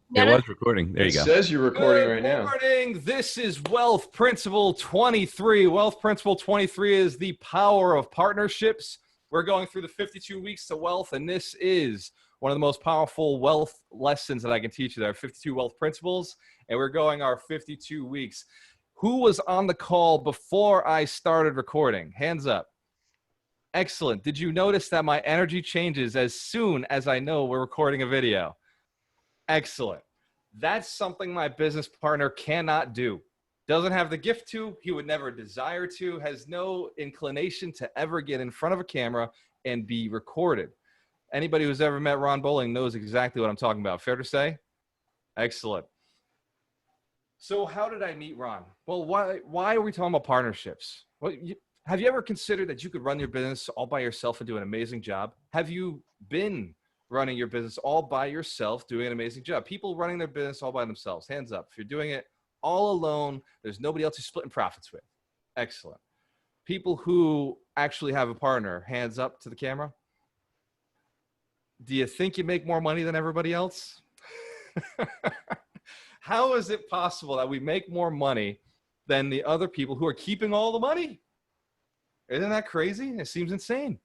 It No, no. was recording. There It you go. says you're recording Good right now. morning. This is Wealth Principle 23. Wealth Principle 23 is the power of partnerships. We're going through the 52 weeks to wealth, and this is one of the most powerful wealth lessons that I can teach you. There are 52 wealth principles, and we're going our 52 weeks. Who was on the call before I started recording? Hands up. Excellent. Did you notice that my energy changes as soon as I know we're recording a video? Excellent. That's something my business partner cannot do. Doesn't have the gift to, he would never desire to, has no inclination to ever get in front of a camera and be recorded. Anybody who's ever met Ron Bowling knows exactly what I'm talking about. Fair to say? Excellent. So how did I meet Ron? Well, why are we talking about partnerships? Well, have you ever considered that you could run your business all by yourself and do an amazing job? Have you been running your business all by yourself, doing an amazing job? People running their business all by themselves, hands up. If you're doing it all alone, there's nobody else you're splitting profits with. Excellent. People who actually have a partner, hands up to the camera. Do you think you make more money than everybody else? How is it possible that we make more money than the other people who are keeping all the money? Isn't that crazy? It seems insane.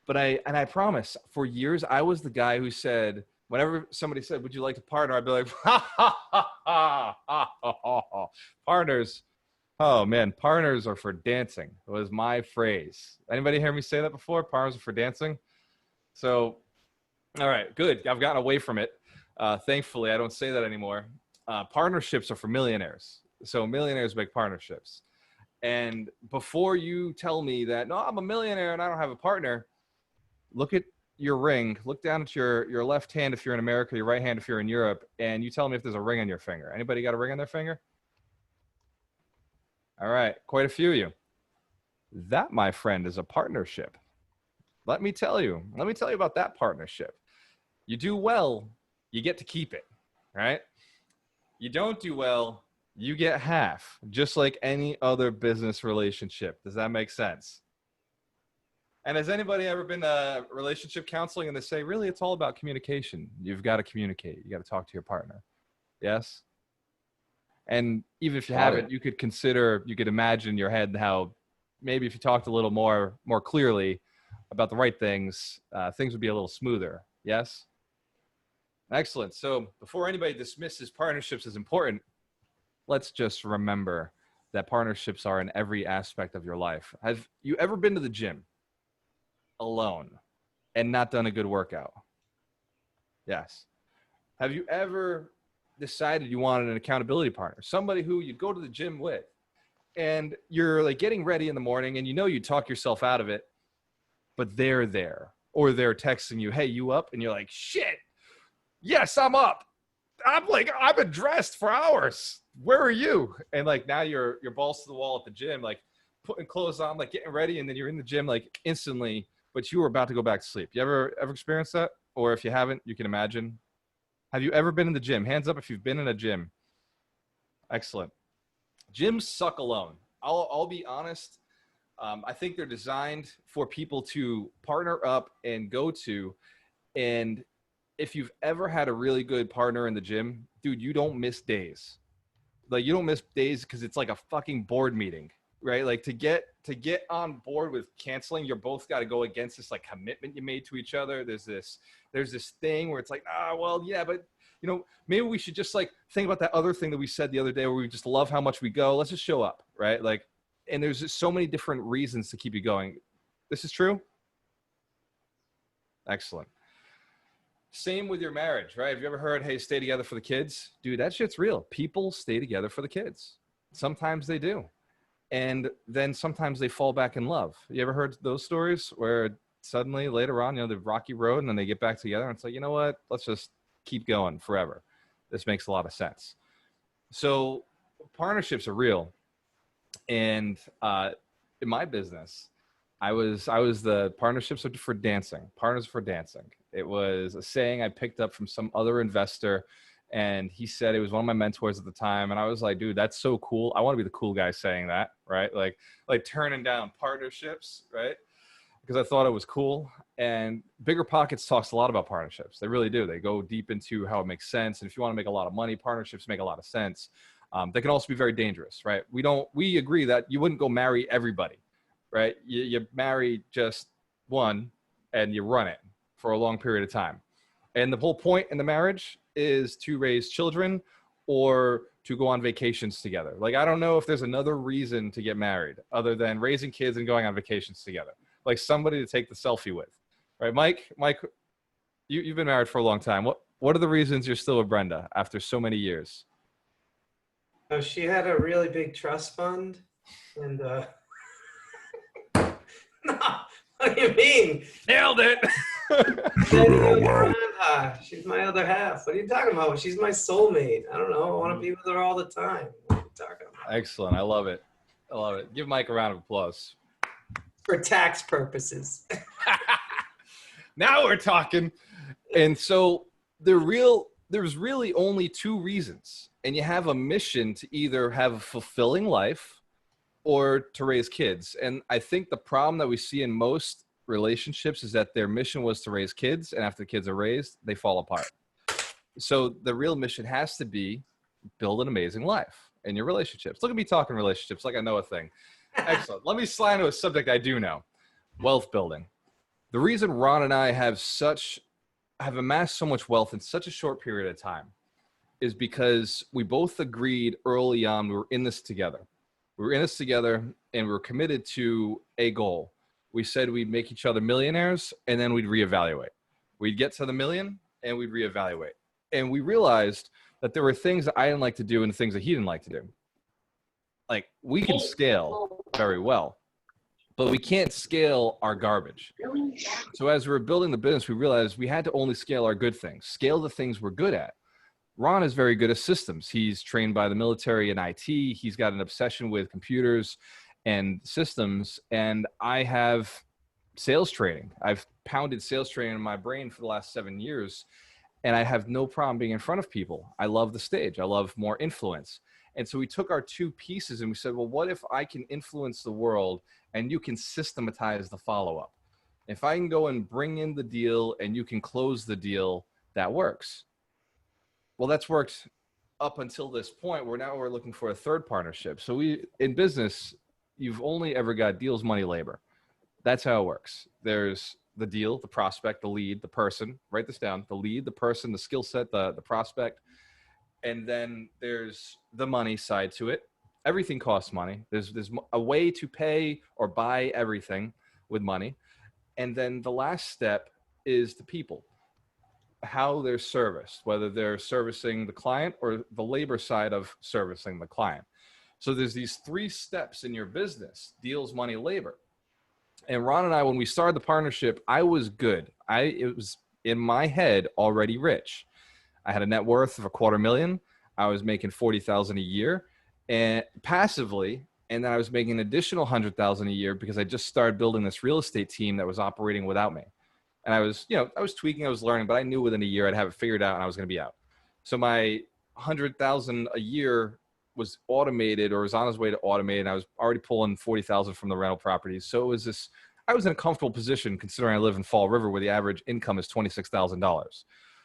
But I promise, for years, I was the guy who said, whenever somebody said, would you like to partner? I'd be like, ha, ha, ha, ha, ha, ha, ha. Partners. Oh, man, partners are for dancing. It was my phrase. Anybody hear me say that before? Partners are for dancing? So, all right, good. I've gotten away from it. Thankfully, I don't say that anymore. Partnerships are for millionaires. So millionaires make partnerships. And before you tell me that, no, I'm a millionaire and I don't have a partner, look at your ring, look down at your left hand if you're in America, your right hand if you're in Europe, and you tell me if there's a ring on your finger. Anybody got a ring on their finger? All right, quite a few of you. That, my friend, is a partnership. Let me tell you about that partnership. You do well, you get to keep it, right? You don't do well, you get half, just like any other business relationship. Does that make sense? And has anybody ever been to relationship counseling and they say, really, it's all about communication. You've got to communicate. You got to talk to your partner. Yes? And even if you haven't, you could consider, you could imagine in your head how maybe if you talked a little more clearly about the right things, things would be a little smoother. Yes? Excellent. So before anybody dismisses partnerships as important, let's just remember that partnerships are in every aspect of your life. Have you ever been to the gym alone and not done a good workout? Yes. Have you ever decided you wanted an accountability partner, somebody who you go to the gym with, and you're like getting ready in the morning and you know you talk yourself out of it, but they're there, or they're texting you, hey, you up? And you're like, shit, yes, I'm up. I've been dressed for hours. Where are you? And like now you're balls to the wall at the gym, like putting clothes on, like getting ready, and then you're in the gym like instantly, but you were about to go back to sleep. You ever experienced that? Or if you haven't, you can imagine. Have you ever been in the gym? Hands up if you've been in a gym. Excellent. Gyms suck alone. I'll be honest. I think they're designed for people to partner up and go to. And if you've ever had a really good partner in the gym, dude, you don't miss days. Like you don't miss days because it's like a fucking board meeting, right? Like to get on board with canceling, you're both got to go against this like commitment you made to each other. There's this thing where it's like, well, yeah, but you know, maybe we should just like think about that other thing that we said the other day where we just love how much we go. Let's just show up, right? Like, and there's just so many different reasons to keep you going. This is true? Excellent. Same with your marriage, right? Have you ever heard, hey, stay together for the kids? Dude, that shit's real. People stay together for the kids. Sometimes they do. And then sometimes they fall back in love. You ever heard those stories where suddenly later on, you know, the rocky road and then they get back together and it's like, you know what? Let's just keep going forever. This makes a lot of sense. So partnerships are real. And in my business, I was the partnerships for dancing, partners for dancing. It was a saying I picked up from some other investor, and he said it was one of my mentors at the time. And I was like, dude, that's so cool. I want to be the cool guy saying that, right? Like turning down partnerships, right? because I thought it was cool. And Bigger Pockets talks a lot about partnerships. They really do. They go deep into how it makes sense. And if you want to make a lot of money, partnerships make a lot of sense. They can also be very dangerous, right? We agree that you wouldn't go marry everybody, right? You marry just one and you run it for a long period of time. And the whole point in the marriage is to raise children or to go on vacations together. Like, I don't know if there's another reason to get married other than raising kids and going on vacations together. Like somebody to take the selfie with, right? Mike, you've been married for a long time. What are the reasons you're still with Brenda after so many years? Oh, she had a really big trust fund, and no, what do you mean? Nailed it. She's my other half. What are you talking about? She's my soulmate. I don't know. I want to be with her all the time. What are you talking about? Excellent. I love it. I love it. Give Mike a round of applause. For tax purposes. Now we're talking. And so there's really only two reasons. And you have a mission to either have a fulfilling life or to raise kids. And I think the problem that we see in most relationships is that their mission was to raise kids, and after the kids are raised, they fall apart. So the real mission has to be build an amazing life in your relationships. Look at me talking relationships like I know a thing. Excellent. Let me slide into a subject I do know. Wealth building. The reason Ron and I have amassed so much wealth in such a short period of time is because we both agreed early on we were in this together. We were in this together and we were committed to a goal. We said we'd make each other millionaires and then we'd reevaluate. We'd get to the million and we'd reevaluate. And we realized that there were things that I didn't like to do and things that he didn't like to do. Like, we can scale very well, but we can't scale our garbage. So as we were building the business, we realized we had to only scale our good things, scale the things we're good at. Ron is very good at systems. He's trained by the military in IT. He's got an obsession with computers and systems. And I have sales training. I've pounded sales training in my brain for the last 7 years, and I have no problem being in front of people. I love the stage. I love more influence. And so we took our two pieces and we said, well, what if I can influence the world and you can systematize the follow-up? If I can go and bring in the deal and you can close the deal, that works. Well, that's worked up until this point where now we're looking for a third partnership. So in business, you've only ever got deals, money, labor. That's how it works. There's the deal, the prospect, the lead, the person. Write this down: the lead, the person, the skill set, the prospect. And then there's the money side to it. Everything costs money. There's a way to pay or buy everything with money. And then the last step is the people, how they're serviced, whether they're servicing the client or the labor side of servicing the client. So there's these three steps in your business: deals, money, labor. And Ron and I, when we started the partnership, I was good. It was in my head already rich. I had a net worth of $250,000. I was making $40,000 a year and passively. And then I was making an additional $100,000 a year because I just started building this real estate team that was operating without me. And I was tweaking, I was learning, but I knew within a year I'd have it figured out and I was going to be out. So my $100,000 a year was automated or was on his way to automate. And I was already pulling $40,000 from the rental properties. So it was I was in a comfortable position considering I live in Fall River where the average income is $26,000.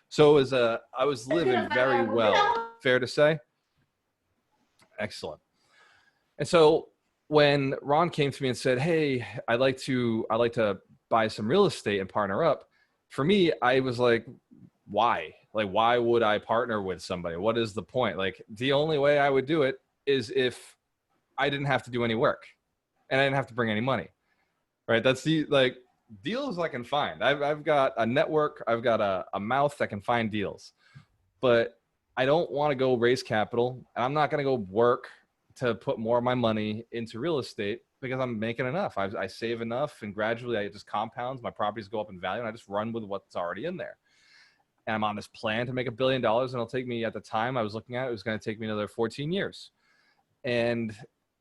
So I was living very well. Fair to say? Excellent. And so when Ron came to me and said, hey, I'd like to buy some real estate and partner up, for me, I was like, why? Like, why would I partner with somebody? What is the point? Like, the only way I would do it is if I didn't have to do any work and I didn't have to bring any money, right? That's deals I can find. I've got a network. I've got a mouth that can find deals, but I don't want to go raise capital. And I'm not going to go work to put more of my money into real estate because I'm making enough. I save enough and gradually it just compounds. My properties go up in value and I just run with what's already in there. And I'm on this plan to make $1 billion, and it'll take me, at the time I was looking at it, was going to take me another 14 years. And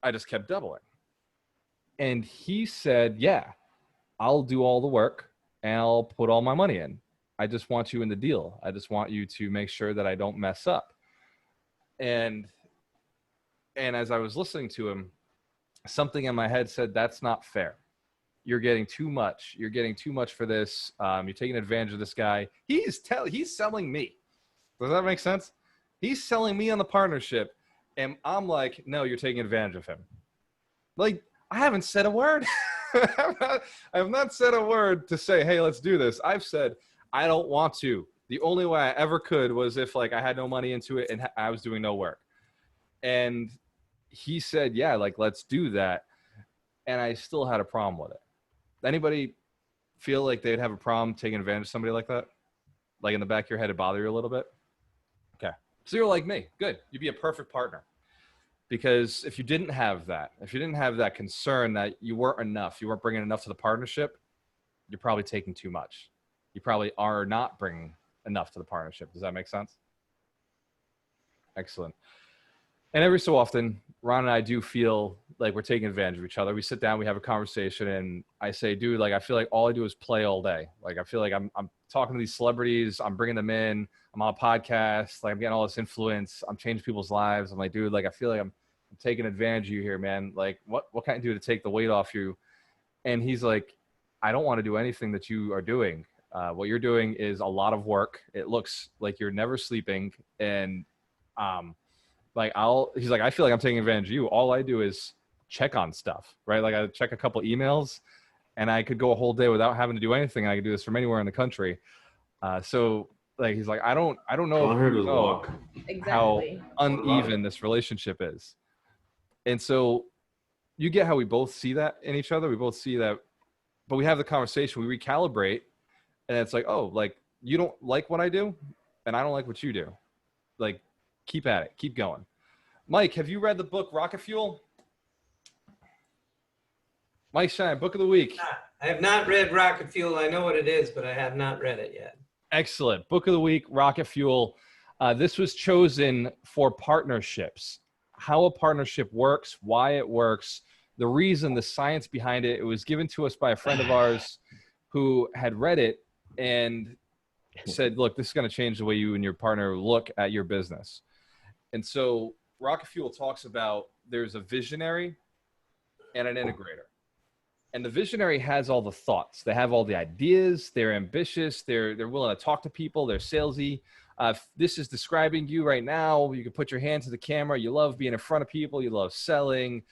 I just kept doubling. And he said, yeah, I'll do all the work and I'll put all my money in. I just want you in the deal. I just want you to make sure that I don't mess up. And as I was listening to him, something in my head said, that's not fair. you're getting too much. You're getting too much for this. You're taking advantage of this guy. He's selling me. Does that make sense? He's selling me on the partnership. And I'm like, no, you're taking advantage of him. Like, I haven't said a word. I have not said a word to say, hey, let's do this. I've said, I don't want to. The only way I ever could was if like I had no money into it and I was doing no work. And he said, yeah, like, let's do that. And I still had a problem with it. Anybody feel like they'd have a problem taking advantage of somebody like that? Like in the back of your head, it bother you a little bit? Okay. So you're like me. Good. You'd be a perfect partner. Because if you didn't have that concern that you weren't enough, you weren't bringing enough to the partnership, you're probably taking too much. You probably are not bringing enough to the partnership. Does that make sense? Excellent. And every so often, Ron and I do feel like we're taking advantage of each other. We sit down, we have a conversation, and I say, dude, like, I feel like all I do is play all day. Like, I feel like I'm talking to these celebrities. I'm bringing them in. I'm on a podcast. Like, I'm getting all this influence. I'm changing people's lives. I'm like, dude, like, I feel like I'm taking advantage of you here, man. Like, what can I do to take the weight off you? And he's like, I don't want to do anything that you are doing. What you're doing is a lot of work. It looks like you're never sleeping. And, he's like, I feel like I'm taking advantage of you. All I do is check on stuff, right? Like I check a couple emails and I could go a whole day without having to do anything. I could do this from anywhere in the country. So like, he's like, I don't know, All I heard was walk. how uneven this relationship is. And so you get how we both see that in each other. We both see that, but we have the conversation, we recalibrate, and it's like, oh, like, you don't like what I do and I don't like what you do. Like, keep at it. Keep going. Mike, have you read the book Rocket Fuel? Mike Shine, book of the week. I have not read Rocket Fuel. I know what it is, but I have not read it yet. Excellent. Book of the week, Rocket Fuel. This was chosen for partnerships. How a partnership works, why it works, the reason, the science behind it. It was given to us by a friend of ours who had read it and said, look, this is going to change the way you and your partner look at your business. And so Rocket Fuel talks about there's a visionary and an integrator. And the visionary has all the thoughts. They have all the ideas. They're ambitious. They're willing to talk to people. They're salesy. If this is describing you right now, you can put your hand to the camera. You love being in front of people. You love selling.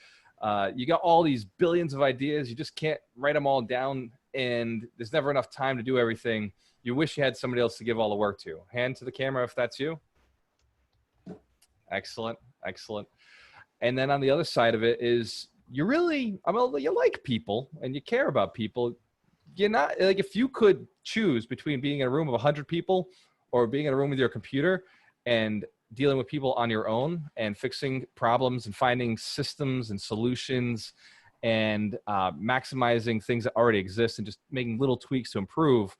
You got all these billions of ideas. You just can't write them all down. And there's never enough time to do everything. You wish you had somebody else to give all the work to. Hand to the camera if that's you. Excellent. Excellent. And then on the other side of it is you like people and you care about people. You're not like, if you could choose between being in a room of 100 people or being in a room with your computer and dealing with people on your own and fixing problems and finding systems and solutions and maximizing things that already exist and just making little tweaks to improve,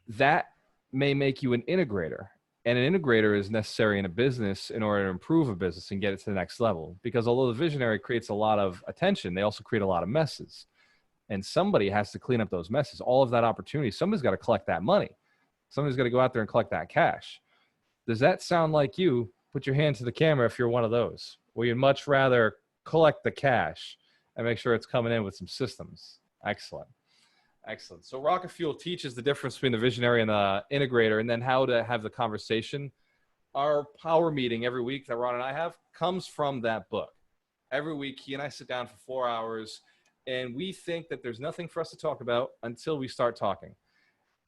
that may make you an integrator. And an integrator is necessary in a business in order to improve a business and get it to the next level. Because although the visionary creates a lot of attention, they also create a lot of messes. And somebody has to clean up those messes. All of that opportunity, somebody's got to collect that money. Somebody's got to go out there and collect that cash. Does that sound like you? Put your hand to the camera if you're one of those. Or you'd much rather collect the cash and make sure it's coming in with some systems. Excellent. Excellent. So Rocket Fuel teaches the difference between the visionary and the integrator, and then how to have the conversation. Our power meeting every week that Ron and I have comes from that book. Every week, he and I sit down for 4 hours, and we think that there's nothing for us to talk about until we start talking.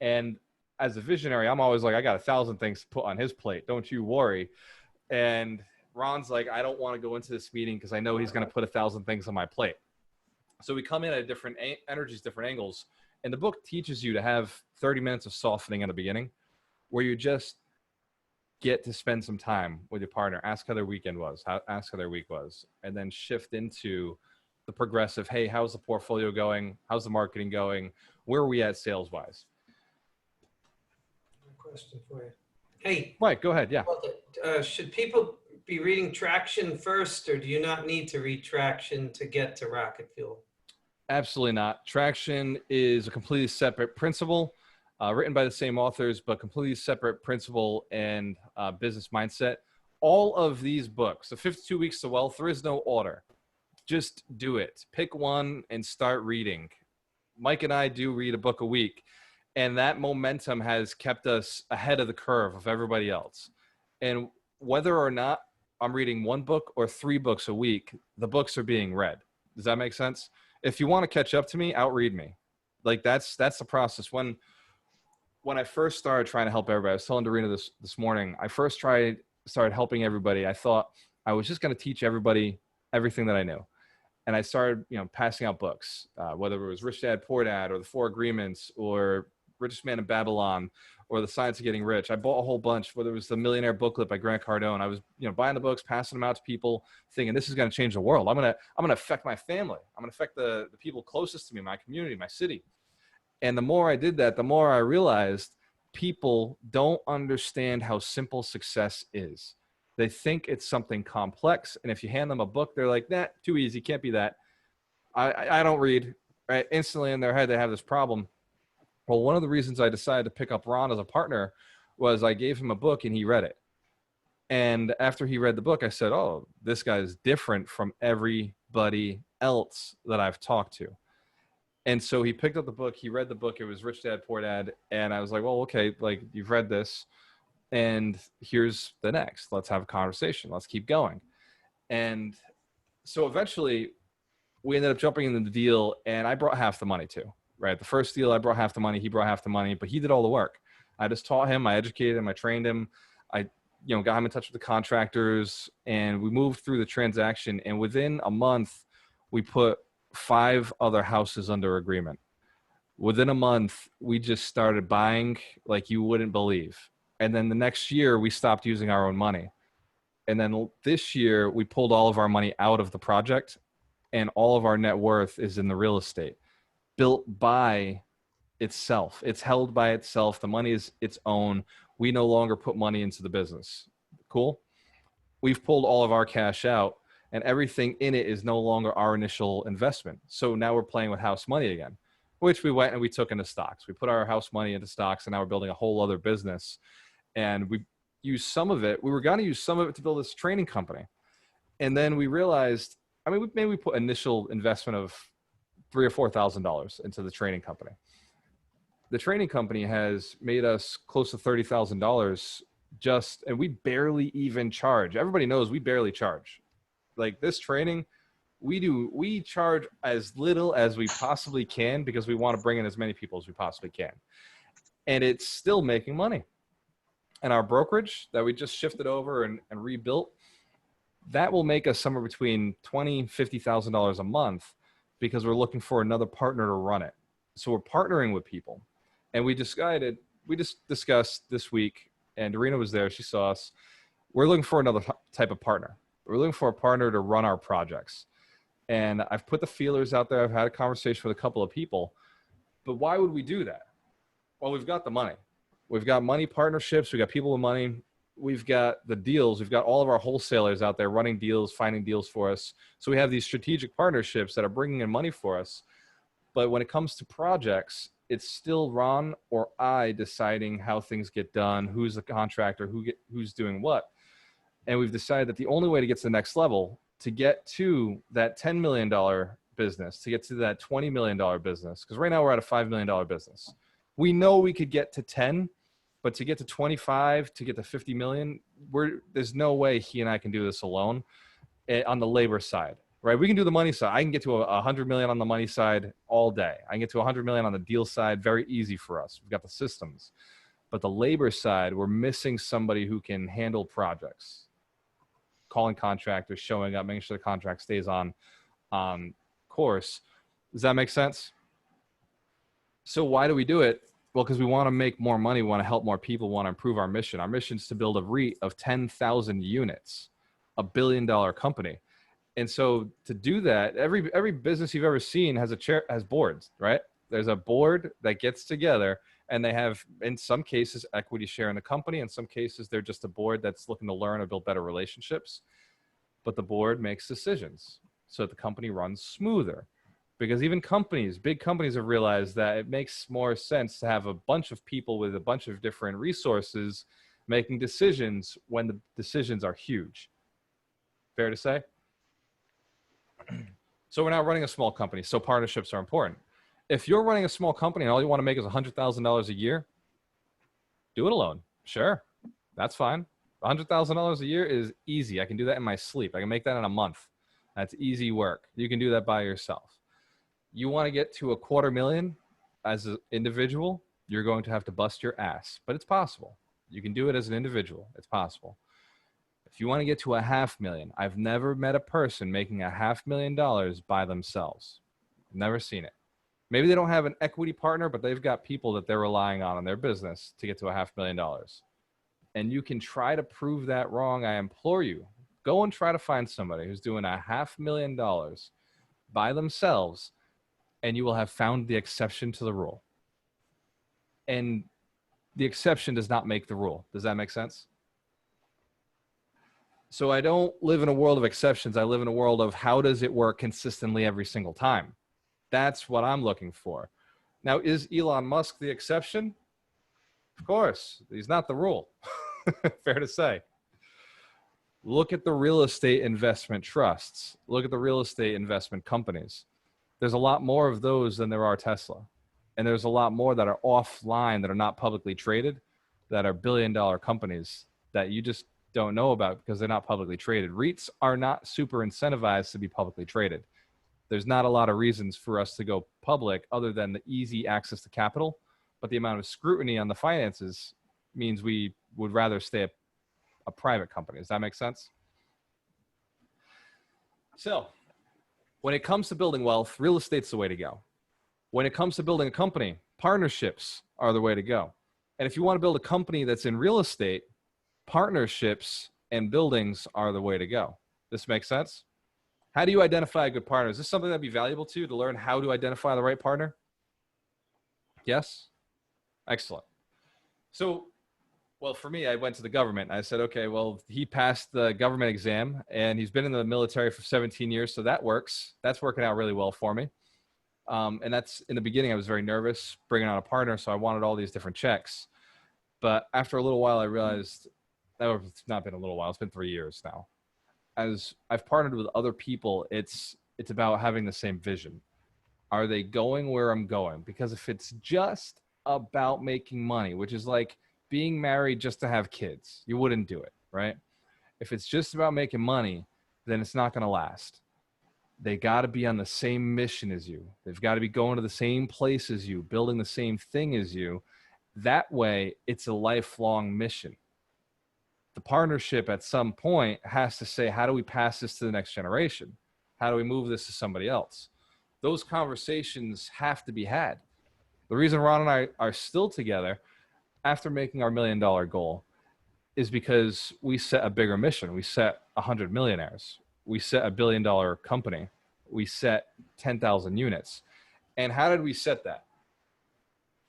And as a visionary, I'm always like, I got 1,000 things to put on his plate. Don't you worry. And Ron's like, I don't want to go into this meeting because I know he's going to put 1,000 things on my plate. So we come in at different energies, different angles. And the book teaches you to have 30 minutes of softening in the beginning where you just get to spend some time with your partner, ask how their weekend was, ask how their week was, and then shift into the progressive, hey, how's the portfolio going? How's the marketing going? Where are we at sales-wise? Question for you. Hey. Mike, go ahead. Yeah. Should people be reading Traction first, or do you not need to read Traction to get to Rocket Fuel? Absolutely not. Traction is a completely separate principle, written by the same authors, but completely separate principle and business mindset. All of these books, the 52 Weeks to Wealth, there is no order. Just do it. Pick one and start reading. Mike and I do read a book a week, and that momentum has kept us ahead of the curve of everybody else. And whether or not I'm reading one book or 3 books a week, the books are being read. Does that make sense? If you want to catch up to me, outread me. Like that's the process. When I first started trying to help everybody, I was telling Dorina this morning, I first started helping everybody. I thought I was just going to teach everybody everything that I knew. And I started, passing out books, whether it was Rich Dad, Poor Dad, or The Four Agreements, or Richest Man in Babylon, or The Science of Getting Rich. I bought a whole bunch, whether it was the Millionaire booklet by Grant Cardone. I was, buying the books, passing them out to people, thinking this is going to change the world. I'm going to affect my family. I'm going to affect the people closest to me, my community, my city. And the more I did that, the more I realized people don't understand how simple success is. They think it's something complex. And if you hand them a book, they're like, nah, too easy. Can't be that. I don't read, right? Instantly in their head, they have this problem. Well, one of the reasons I decided to pick up Ron as a partner was I gave him a book and he read it. And after he read the book, I said, oh, this guy is different from everybody else that I've talked to. And so he picked up the book, he read the book, it was Rich Dad, Poor Dad. And I was like, well, okay, like you've read this and here's the next, let's have a conversation. Let's keep going. And so eventually we ended up jumping into the deal and I brought half the money too, right? The first deal, I brought half the money, he brought half the money, but he did all the work. I just taught him, I educated him, I trained him. I, got him in touch with the contractors and we moved through the transaction. And within a month, we put 5 other houses under agreement. Within a month, we just started buying like you wouldn't believe. And then the next year, we stopped using our own money. And then this year, we pulled all of our money out of the project and all of our net worth is in the real estate built by itself. It's held by itself. The money is its own. We no longer put money into the business. Cool. We've pulled all of our cash out and everything in it is no longer our initial investment. So now we're playing with house money again, which we went and we took into stocks. We put our house money into stocks and now we're building a whole other business. And we used some of it. We were going to use some of it to build this training company. And then we realized, maybe we put initial investment of $3,000 or $4,000 into the training company. The training company has made us close to $30,000 and we barely even charge. Everybody knows we barely charge. Like this training, we charge as little as we possibly can because we want to bring in as many people as we possibly can. And it's still making money. And our brokerage that we just shifted over and rebuilt, that will make us somewhere between $20,000 and $50,000 a month because we're looking for another partner to run it. So we're partnering with people. And we just discussed this week, and Dorina was there, she saw us. We're looking for another type of partner. We're looking for a partner to run our projects. And I've put the feelers out there. I've had a conversation with a couple of people. But why would we do that? Well, we've got the money. We've got money partnerships. We've got people with money. We've got the deals. We've got all of our wholesalers out there running deals, finding deals for us. So we have these strategic partnerships that are bringing in money for us. But when it comes to projects, it's still Ron or I deciding how things get done, who's the contractor, who's doing what. And we've decided that the only way to get to the next level, to get to that $10 million business, to get to that $20 million business, because right now we're at a $5 million business. We know we could get to 10, but to get to 25, to get to 50 million, there's no way he and I can do this alone on the labor side, right? We can do the money side. I can get to 100 million on the money side all day. I can get to 100 million on the deal side. Very easy for us. We've got the systems. But the labor side, we're missing somebody who can handle projects, calling contractors, showing up, making sure the contract stays on course. Does that make sense? So why do we do it? Well, because we want to make more money, we want to help more people, we want to improve our mission. Our mission is to build a REIT of 10,000 units, $1 billion company. And so to do that, every business you've ever seen has boards, right? There's a board that gets together and they have, in some cases, equity share in the company. In some cases, they're just a board that's looking to learn or build better relationships. But the board makes decisions so that the company runs smoother. Because even big companies have realized that it makes more sense to have a bunch of people with a bunch of different resources making decisions when the decisions are huge. Fair to say? So we're not running a small company, so partnerships are important. If you're running a small company and all you want to make is $100,000 a year, do it alone. Sure, that's fine. $100,000 a year is easy. I can do that in my sleep. I can make that in a month. That's easy work. You can do that by yourself. You want to get to $250,000 as an individual, you're going to have to bust your ass, but it's possible. You can do it as an individual. It's possible. If you want to get to $500,000, I've never met a person making $500,000 by themselves. Never seen it. Maybe they don't have an equity partner, but they've got people that they're relying on in their business to get to $500,000. And you can try to prove that wrong. I implore you, go and try to find somebody who's doing $500,000 by themselves, and you will have found the exception to the rule. And the exception does not make the rule. Does that make sense? So I don't live in a world of exceptions. I live in a world of how does it work consistently every single time? That's what I'm looking for. Now, is Elon Musk the exception? Of course. He's not the rule. Fair to say. Look at the real estate investment trusts. Look at the real estate investment companies. There's a lot more of those than there are Tesla. And there's a lot more that are offline, that are not publicly traded, that are billion-dollar companies that you just don't know about because they're not publicly traded. REITs are not super incentivized to be publicly traded. There's not a lot of reasons for us to go public other than the easy access to capital, but the amount of scrutiny on the finances means we would rather stay a private company. Does that make sense? So when it comes to building wealth, real estate's the way to go. When it comes to building a company, partnerships are the way to go. And if you want to build a company that's in real estate, partnerships and buildings are the way to go. This makes sense? How do you identify a good partner? Is this something that'd be valuable to you to learn how to identify the right partner? Yes? Excellent. So, well, for me, I went to the government. I said, okay, well, he passed the government exam and he's been in the military for 17 years. So that works. That's working out really well for me. And that's in the beginning, I was very nervous bringing on a partner. So I wanted all these different checks. But after a little while, I realized that it's not been a little while. It's been 3 years now. As I've partnered with other people, it's about having the same vision. Are they going where I'm going? Because if it's just about making money, which is like being married just to have kids, you wouldn't do it, right? If it's just about making money, then it's not going to last. They got to be on the same mission as you. They've got to be going to the same place as you, building the same thing as you. That way, it's a lifelong mission. The partnership at some point has to say, how do we pass this to the next generation? How do we move this to somebody else? Those conversations have to be had. The reason Ron and I are still together after making our $1 million goal is because we set a bigger mission. We set 100 millionaires. We set $1 billion company. We set 10,000 units. And how did we set that?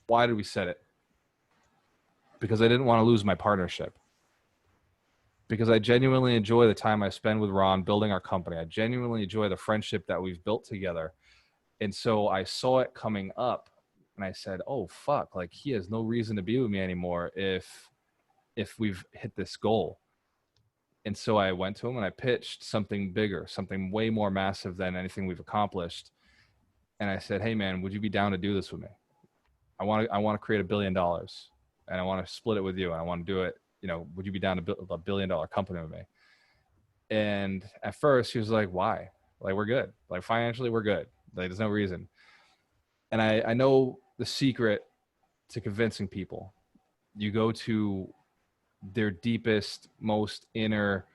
Why did we set it? Because I didn't want to lose my partnership. Because I genuinely enjoy the time I spend with Ron building our company. I genuinely enjoy the friendship that we've built together. And so I saw it coming up and I said, oh, fuck, like he has no reason to be with me anymore if we've hit this goal. And so I went to him and I pitched something bigger, something way more massive than anything we've accomplished. And I said, hey man, would you be down to do this with me? I want to create $1 billion and I want to split it with you. And I want to do it. You know, would you be down to build a $1 billion company with me? And at first he was like, why? Like, we're good. Like financially, we're good. Like there's no reason. And I know the secret to convincing people. You go to their deepest, most inner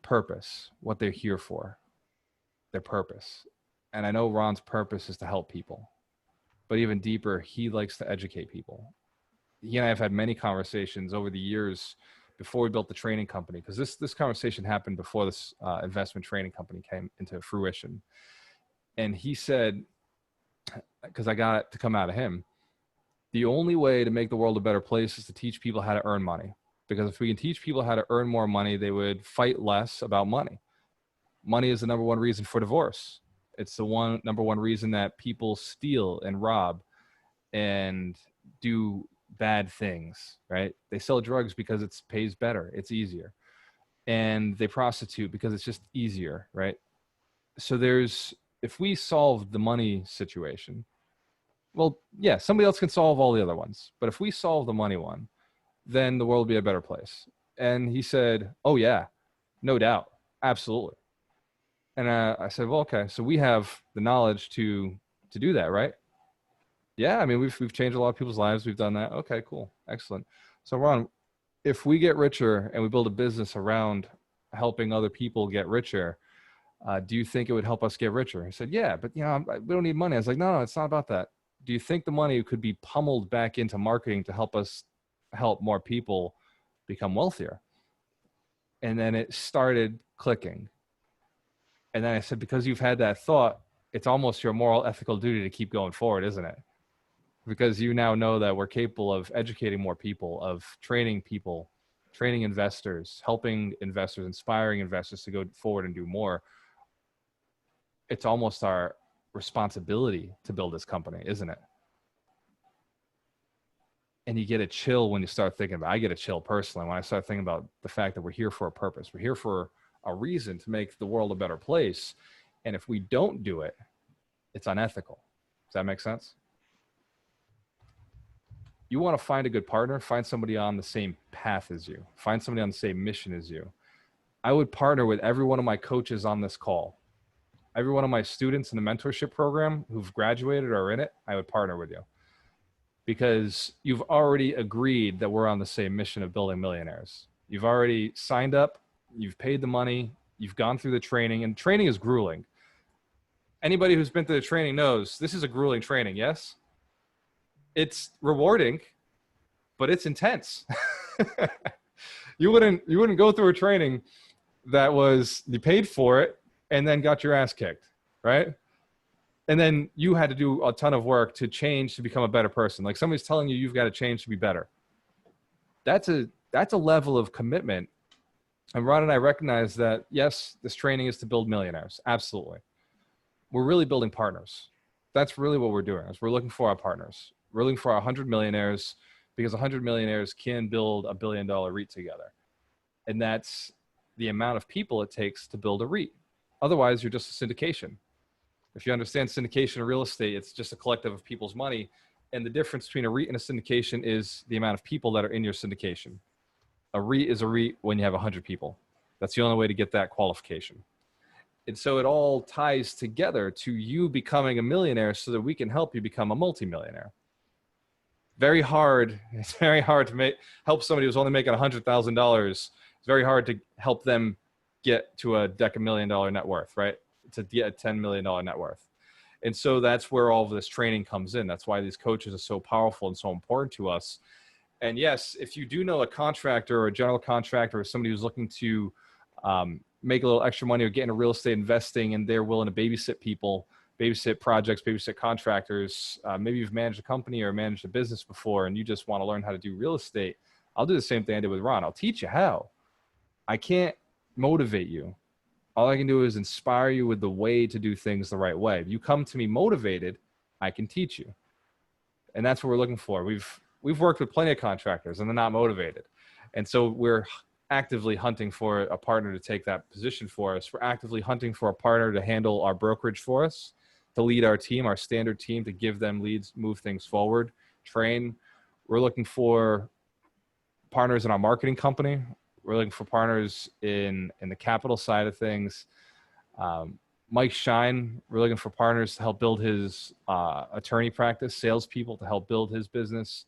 purpose, what they're here for, their purpose. And I know Ron's purpose is to help people, but even deeper, he likes to educate people. He and I have had many conversations over the years before we built the training company, because this conversation happened before this investment training company came into fruition. And he said, because I got it to come out of him, the only way to make the world a better place is to teach people how to earn money. Because if we can teach people how to earn more money, they would fight less about money. Money is the number one reason for divorce. It's the number one reason that people steal and rob and do bad things, right? They sell drugs because it pays better, it's easier. And they prostitute because it's just easier, right? So if we solve the money situation, well, yeah, somebody else can solve all the other ones. But if we solve the money one, then the world will be a better place. And he said, oh, yeah, no doubt. Absolutely. And I said, well, okay, so we have the knowledge to do that, right? Yeah, I mean, we've changed a lot of people's lives. We've done that. Okay, cool. Excellent. So Ron, if we get richer and we build a business around helping other people get richer, do you think it would help us get richer? He said, yeah, but we don't need money. I was like, no, it's not about that. Do you think the money could be pummeled back into marketing to help us help more people become wealthier? And then it started clicking. And then I said, because you've had that thought, it's almost your moral ethical duty to keep going forward, isn't it? Because you now know that we're capable of educating more people, of training people, training investors, helping investors, inspiring investors to go forward and do more. It's almost our responsibility to build this company, isn't it? And you get a chill when you start thinking about, I get a chill personally when I start thinking about the fact that we're here for a purpose. We're here for a reason to make the world a better place. And if we don't do it, it's unethical. Does that make sense? You want to find a good partner, find somebody on the same path as you, find somebody on the same mission as you. I would partner with every one of my coaches on this call. Every one of my students in the mentorship program who've graduated or are in it, I would partner with you. Because you've already agreed that we're on the same mission of building millionaires. You've already signed up, you've paid the money, you've gone through the training, and training is grueling. Anybody who's been through the training knows this is a grueling training, yes? It's rewarding, but it's intense. You wouldn't go through a training that was, you paid for it and then got your ass kicked, right? And then you had to do a ton of work to change to become a better person. Like somebody's telling you you've got to change to be better. That's a level of commitment. And Ron and I recognize that, yes, this training is to build millionaires. Absolutely. We're really building partners. That's really what we're doing, is we're looking for our partners. We're looking for 100 millionaires, because 100 millionaires can build $1 billion REIT together. And that's the amount of people it takes to build a REIT. Otherwise, you're just a syndication. If you understand syndication of real estate, it's just a collective of people's money. And the difference between a REIT and a syndication is the amount of people that are in your syndication. A REIT is a REIT when you have 100 people. That's the only way to get that qualification. And so it all ties together to you becoming a millionaire so that we can help you become a multimillionaire. Very hard. It's very hard to help somebody who's only making $100,000. It's very hard to help them get to a $10,000,000 net worth, right? To get a $10 million net worth. And so that's where all of this training comes in. That's why these coaches are so powerful and so important to us. And yes, if you do know a contractor or a general contractor or somebody who's looking to make a little extra money or get into real estate investing, and they're willing to babysit people, babysit projects, babysit contractors, maybe you've managed a company or managed a business before and you just want to learn how to do real estate, I'll do the same thing I did with Ron. I'll teach you how. I can't motivate you. All I can do is inspire you with the way to do things the right way. If you come to me motivated, I can teach you. And that's what we're looking for. We've worked with plenty of contractors and they're not motivated. And so we're actively hunting for a partner to take that position for us. We're actively hunting for a partner to handle our brokerage for us, to lead our team, our standard team, to give them leads, move things forward, train. We're looking for partners in our marketing company. We're looking for partners in the capital side of things. Mike Shine, we're looking for partners to help build his attorney practice, salespeople to help build his business.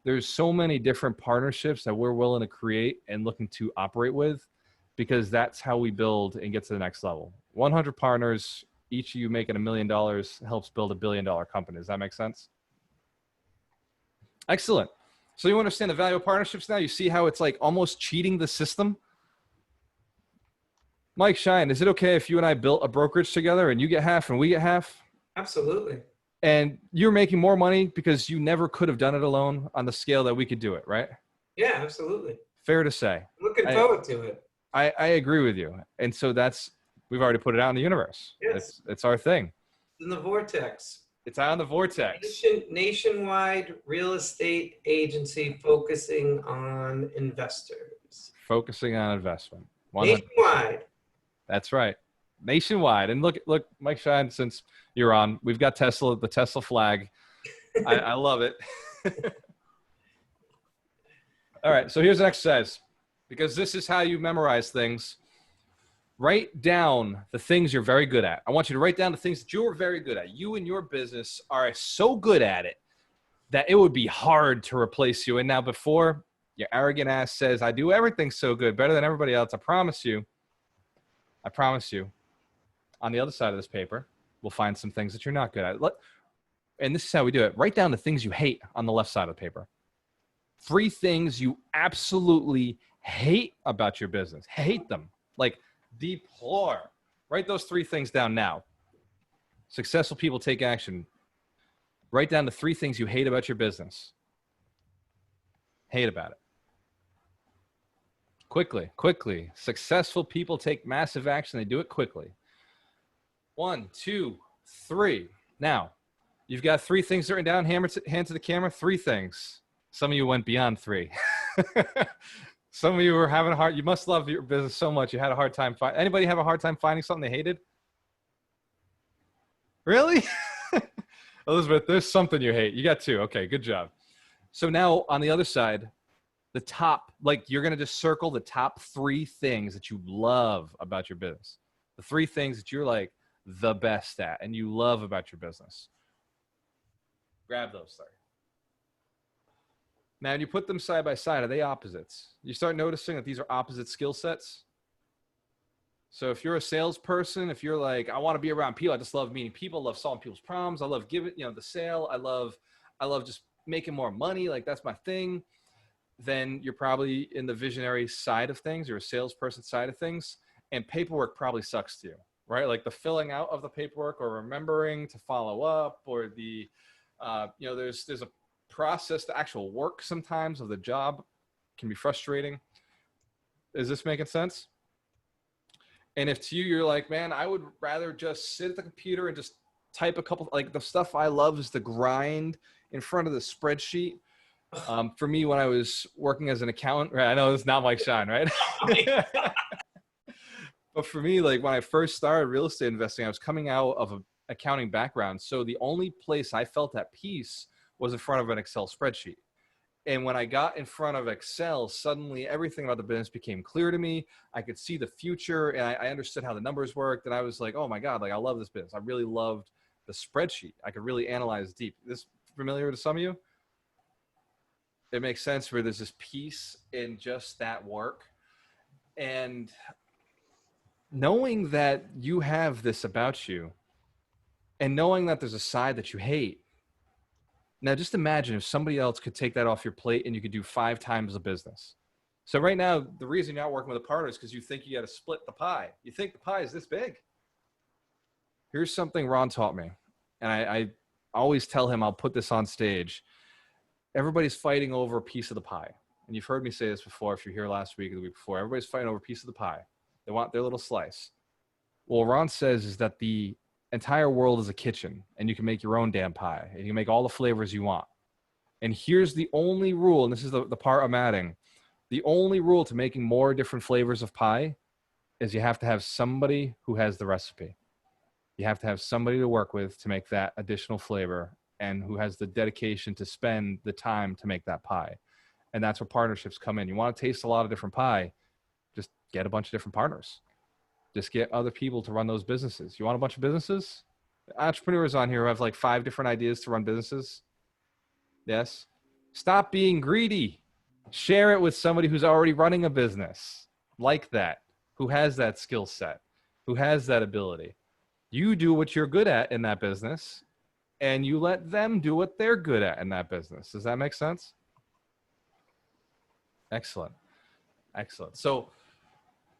There's so many different partnerships that we're willing to create and looking to operate with, because that's how we build and get to the next level. 100 partners, each of you making $1 million, helps build $1 billion company. Does that make sense? Excellent. So you understand the value of partnerships now? You see how it's like almost cheating the system? Mike Shine, is it okay if you and I built a brokerage together and you get half and we get half? Absolutely. And you're making more money because you never could have done it alone on the scale that we could do it, right? Yeah, absolutely. Fair to say. Looking forward to it. I agree with you. And so we've already put it out in the universe. Yes. It's our thing. In the vortex. It's out in the vortex. Nationwide real estate agency focusing on investors. Focusing on investment. 100%. Nationwide. That's right. Nationwide. And look, Mike Shine, since you're on, we've got the Tesla flag. I love it. All right, so here's an exercise, because this is how you memorize things. Write down the things you're very good at. I want you to write down the things that you're very good at. You and your business are so good at it that it would be hard to replace you. And now, before your arrogant ass says, I do everything so good, better than everybody else, I promise you, on the other side of this paper, we'll find some things that you're not good at. And this is how we do it. Write down the things you hate on the left side of the paper. 3 things you absolutely hate about your business. Hate them. Like, deplore. Write those 3 things down now. Successful people take action. Write down the 3 things you hate about your business. Hate about it. Quickly, quickly. Successful people take massive action. They do it quickly. 1, 2, 3. Now, you've got 3 things written down. Hand to the camera. 3 things. Some of you went beyond 3. Some of you were having a hard. You must love your business so much. You had a hard time. Anybody have a hard time finding something they hated? Really? Elizabeth, there's something you hate. You got 2. Okay, good job. So now on the other side, the top, like, you're going to just circle the top 3 things that you love about your business. The 3 things that you're like the best at and you love about your business. Grab those 3. Now, when you put them side by side, are they opposites? You start noticing that these are opposite skill sets. So if you're a salesperson, if you're like, I want to be around people, I just love meeting people, I love solving people's problems, I love giving, the sale, I love just making more money, like that's my thing, then you're probably in the visionary side of things, you're a salesperson side of things, and paperwork probably sucks to you, right? Like the filling out of the paperwork or remembering to follow up, or the, there's a process, the actual work sometimes of the job can be frustrating. Is this making sense? And if to you, you're like, man, I would rather just sit at the computer and just type a couple, like the stuff I love is the grind in front of the spreadsheet. For me, when I was working as an accountant, right? I know it's not Mike Shine, right? But for me, like when I first started real estate investing, I was coming out of an accounting background. So the only place I felt at peace was in front of an Excel spreadsheet. And when I got in front of Excel, suddenly everything about the business became clear to me. I could see the future and I understood how the numbers worked. And I was like, oh my God, like I love this business. I really loved the spreadsheet. I could really analyze deep. This familiar to some of you? It makes sense where there's this peace in just that work. And knowing that you have this about you and knowing that there's a side that you hate. Now, just imagine if somebody else could take that off your plate and you could do 5 times the business. So right now, the reason you're not working with a partner is because you think you got to split the pie. You think the pie is this big. Here's something Ron taught me. And I always tell him, I'll put this on stage. Everybody's fighting over a piece of the pie. And you've heard me say this before, if you're here last week or the week before. Everybody's fighting over a piece of the pie. They want their little slice. Well, Ron says is that the entire world is a kitchen and you can make your own damn pie and you can make all the flavors you want. And here's the only rule, and this is the part I'm adding. The only rule to making more different flavors of pie is you have to have somebody who has the recipe. You have to have somebody to work with to make that additional flavor and who has the dedication to spend the time to make that pie. And that's where partnerships come in. You want to taste a lot of different pie, just get a bunch of different partners. Just get other people to run those businesses. You want a bunch of businesses? Entrepreneurs on here who have like 5 different ideas to run businesses. Yes. Stop being greedy. Share it with somebody who's already running a business like that, who has that skill set, who has that ability. You do what you're good at in that business and you let them do what they're good at in that business. Does that make sense? Excellent. Excellent. So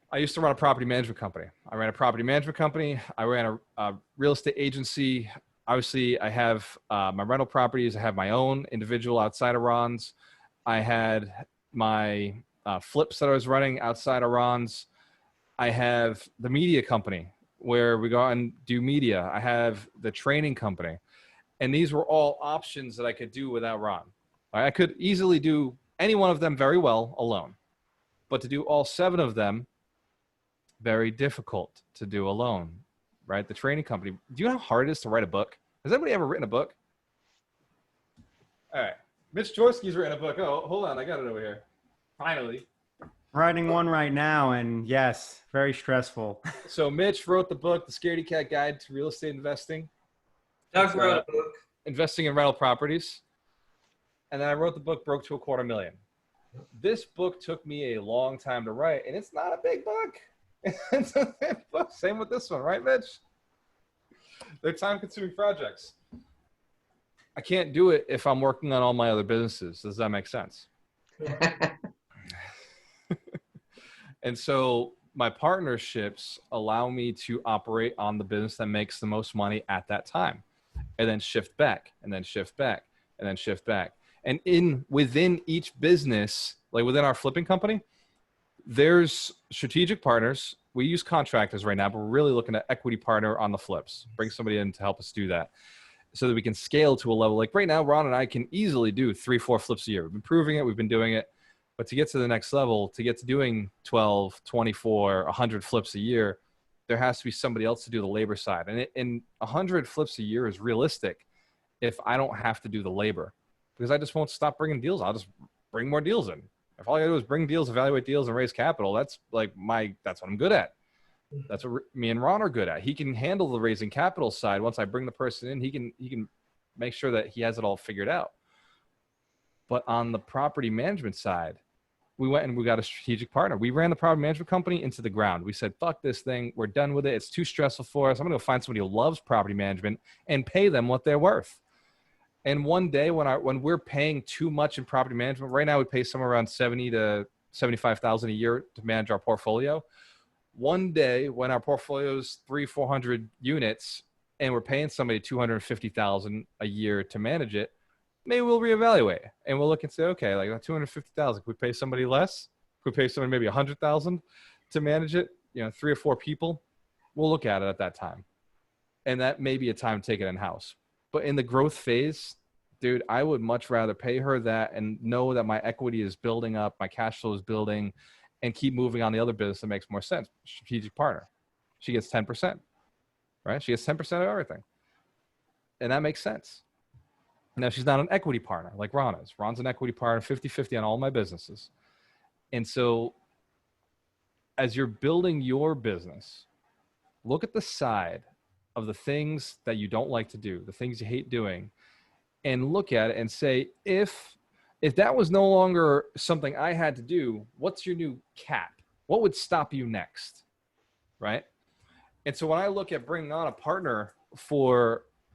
I used to run a property management company. I ran a property management company. I ran a real estate agency. Obviously, I have my rental properties. I have my own individual outside of Ron's. I had my flips that I was running outside of Ron's. I have the media company where we go out and do media. I have the training company. And these were all options that I could do without Ron. I could easily do any one of them very well alone. But to do all 7 of them, very difficult to do alone, right? The training company. Do you know how hard it is to write a book? Has anybody ever written a book? All right. Mitch Chorsky's written a book. Oh, hold on. I got it over here. Finally. Writing one right now, and yes, very stressful. So Mitch wrote the book, The Scaredy Cat Guide to Real Estate Investing. Doug It's, wrote a book. Investing in rental properties. And then I wrote the book, Broke to a Quarter Million. This book took me a long time to write, and it's not a big book. It's a big book. Same with this one, right, Mitch? They're time-consuming projects. I can't do it if I'm working on all my other businesses. Does that make sense? And so my partnerships allow me to operate on the business that makes the most money at that time, and then shift back, and then shift back, and then shift back. And within each business, like within our flipping company, there's strategic partners. We use contractors right now, but we're really looking at equity partner on the flips. Bring somebody in to help us do that so that we can scale to a level. Like right now, Ron and I can easily do 3-4 flips a year. We've been proving it. We've been doing it. But to get to the next level, to get to doing 12, 24, 100 flips a year, there has to be somebody else to do the labor side. And 100 flips a year is realistic if I don't have to do the labor, because I just won't stop bringing deals. I'll just bring more deals in. If all I gotta do is bring deals, evaluate deals, and raise capital, that's what I'm good at. That's what me and Ron are good at. He can handle the raising capital side. Once I bring the person in, he can make sure that he has it all figured out. But on the property management side, we went and we got a strategic partner. We ran the property management company into the ground. We said, fuck this thing. We're done with it. It's too stressful for us. I'm going to go find somebody who loves property management and pay them what they're worth. And one day when we're paying too much in property management, right now we pay somewhere around $70,000 to $75,000 a year to manage our portfolio. One day when our portfolio is 300-400 units and we're paying somebody $250,000 a year to manage it, maybe we'll reevaluate and we'll look and say, okay, like $250,000, can we pay somebody less? Can we pay somebody maybe $100,000 to manage it? 3 or 4 people. We'll look at it at that time, and that may be a time to take it in house. But in the growth phase, dude, I would much rather pay her that and know that my equity is building up, my cash flow is building, and keep moving on the other business that makes more sense. Strategic partner, she gets 10%, right? She gets 10% of everything, and that makes sense. Now, she's not an equity partner like Ron is. Ron's an equity partner, 50-50 on all my businesses. And so as you're building your business, look at the side of the things that you don't like to do, the things you hate doing, and look at it and say, if that was no longer something I had to do, what's your new cap? What would stop you next, right? And so when I look at bringing on a partner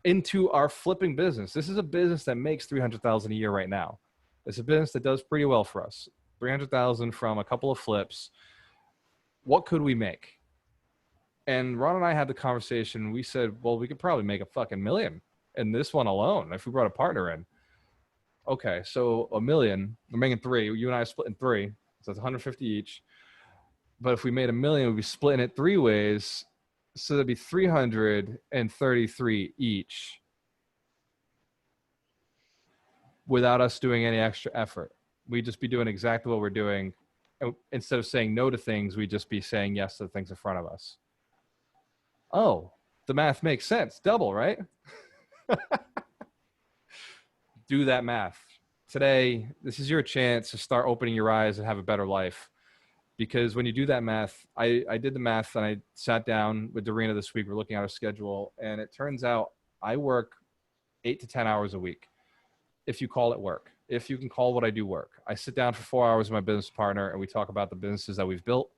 into our flipping business, this is a business that makes $300,000 a year right now. It's a business that does pretty well for us. $300,000 from a couple of flips. What could we make? And Ron and I had the conversation. We said, well, we could probably make a fucking $1 million in this one alone if we brought a partner in. Okay, so $1 million, we're making 3. You and I are splitting 3, so that's 150 each. But if we made $1 million, we'd be splitting it 3 ways. So that'd be 333 each without us doing any extra effort. We'd just be doing exactly what we're doing. Instead of saying no to things, we'd just be saying yes to the things in front of us. Oh, the math makes sense. Double, right? Do that math. Today, this is your chance to start opening your eyes and have a better life. Because when you do that math, I did the math and I sat down with Dorina this week. We're looking at our schedule, and it turns out I work 8 to 10 hours a week. If you call it work, if you can call what I do work. I sit down for 4 hours with my business partner and we talk about the businesses that we've built,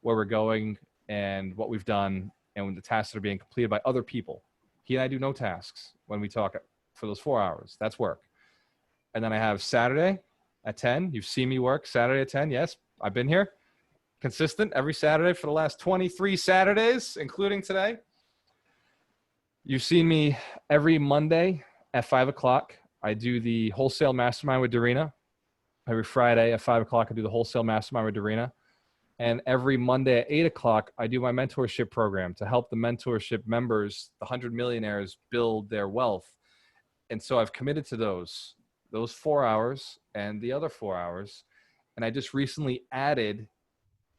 where we're going, and what we've done, and when the tasks that are being completed by other people. He and I do no tasks when we talk for those 4 hours. That's work. And then I have Saturday at 10. You've seen me work Saturday at 10. Yes, I've been here. Consistent every Saturday for the last 23 Saturdays, including today. You've seen me every Monday at 5 o'clock. I do the wholesale mastermind with Dorina. Every Friday at 5 o'clock, I do the wholesale mastermind with Dorina. And every Monday at 8 o'clock, I do my mentorship program to help the mentorship members, the 100 millionaires, build their wealth. And so I've committed to those 4 hours and the other 4 hours. And I just recently added,